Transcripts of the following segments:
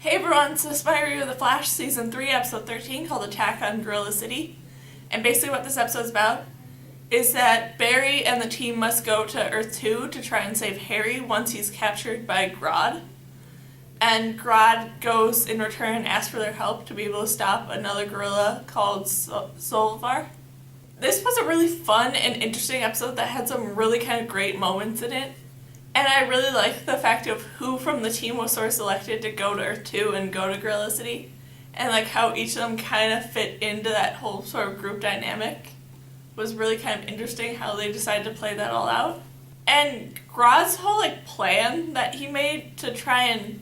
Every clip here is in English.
Hey everyone, so this is my review of The Flash Season 3, Episode 13, called Attack on Gorilla City. And basically what this episode is about is that Barry and the team must go to Earth 2 to try and save Harry once he's captured by Grodd. And Grodd goes in return and asks for their help to be able to stop another gorilla called Solvar. This was a really fun and interesting episode that had some really kind of great moments in it. And I really liked the fact of who from the team was sort of selected to go to Earth 2 and go to Gorilla City. And like how each of them kind of fit into that whole sort of group dynamic was really kind of interesting how they decided to play that all out. And Grodd's whole like plan that he made to try and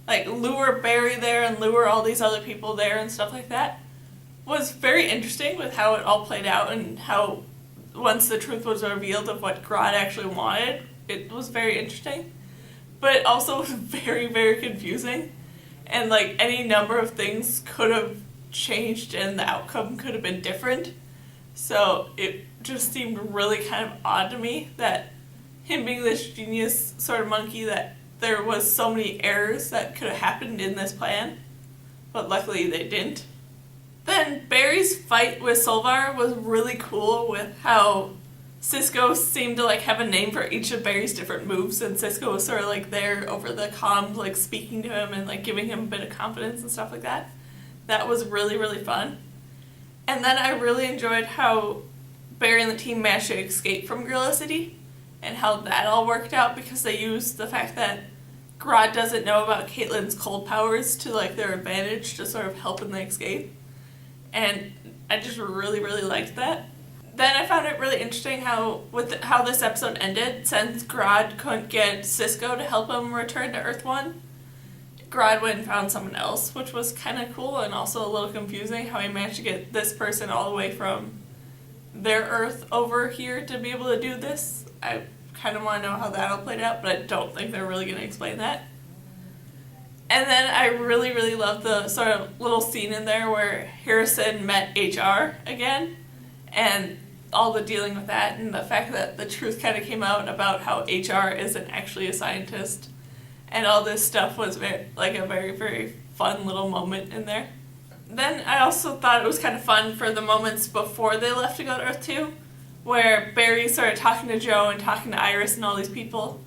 like lure Barry there and lure all these other people there and stuff like that was very interesting with how it all played out and how once the truth was revealed of what Grodd actually wanted, it was very interesting, but it also was very, very confusing, and like any number of things could have changed and the outcome could have been different, so it just seemed really kind of odd to me that him being this genius sort of monkey that there was so many errors that could have happened in this plan, but luckily they didn't. Then Barry's fight with Solvar was really cool with how Cisco seemed to like have a name for each of Barry's different moves, and Cisco was sort of like there over the comm, like speaking to him and like giving him a bit of confidence and stuff like that. That was really, really fun. And then I really enjoyed how Barry and the team managed to escape from Gorilla City and how that all worked out because they used the fact that Grodd doesn't know about Caitlyn's cold powers to like their advantage to sort of help in the escape. And I just really, really liked that. Then I found it really interesting how this episode ended, since Grodd couldn't get Cisco to help him return to Earth 1. Grodd went and found someone else, which was kind of cool and also a little confusing how he managed to get this person all the way from their Earth over here to be able to do this. I kind of want to know how that all played out, but I don't think they're really going to explain that. And then I really, really loved the sort of little scene in there where Harrison met HR again, and all the dealing with that, and the fact that the truth kind of came out about how HR isn't actually a scientist, and all this stuff was very, like a very, very fun little moment in there. Then I also thought it was kind of fun for the moments before they left to go to Earth 2, where Barry started talking to Joe and talking to Iris and all these people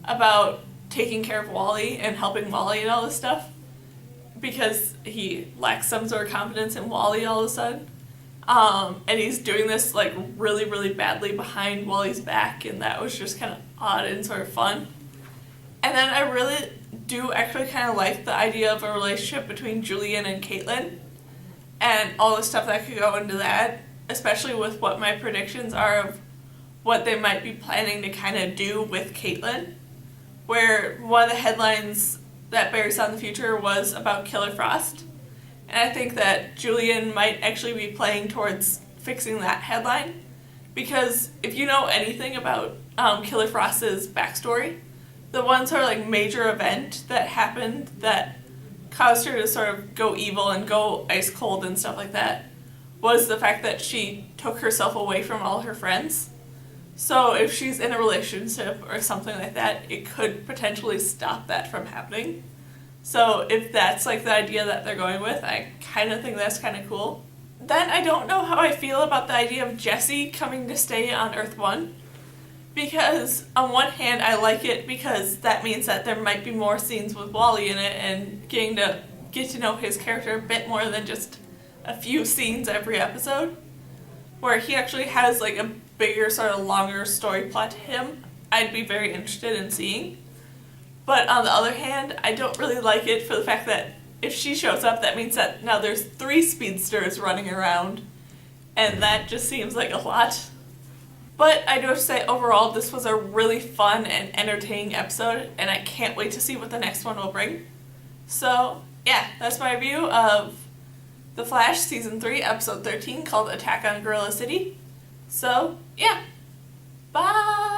about taking care of Wally and helping Wally and all this stuff, because he lacks some sort of confidence in Wally all of a sudden. And he's doing this like really, really badly behind Wally's back, and that was just kind of odd and sort of fun. And then I really do actually kind of like the idea of a relationship between Julian and Caitlyn, and all the stuff that could go into that, especially with what my predictions are of what they might be planning to kind of do with Caitlyn, where one of the headlines that Barry saw in the future was about Killer Frost. And I think that Julian might actually be playing towards fixing that headline, because if you know anything about Killer Frost's backstory, the one sort of like major event that happened that caused her to sort of go evil and go ice cold and stuff like that was the fact that she took herself away from all her friends. So if she's in a relationship or something like that, it could potentially stop that from happening. So if that's like the idea that they're going with, I kind of think that's kind of cool. Then I don't know how I feel about the idea of Jesse coming to stay on Earth 1. Because on one hand I like it because that means that there might be more scenes with Wally in it and getting to get to know his character a bit more than just a few scenes every episode. Where he actually has like a bigger sort of longer story plot to him, I'd be very interested in seeing. But on the other hand, I don't really like it for the fact that if she shows up, that means that now there's 3 speedsters running around, and that just seems like a lot. But I do have to say, overall, this was a really fun and entertaining episode, and I can't wait to see what the next one will bring. So, yeah, that's my review of The Flash Season 3, Episode 13, called Attack on Gorilla City. So, yeah. Bye!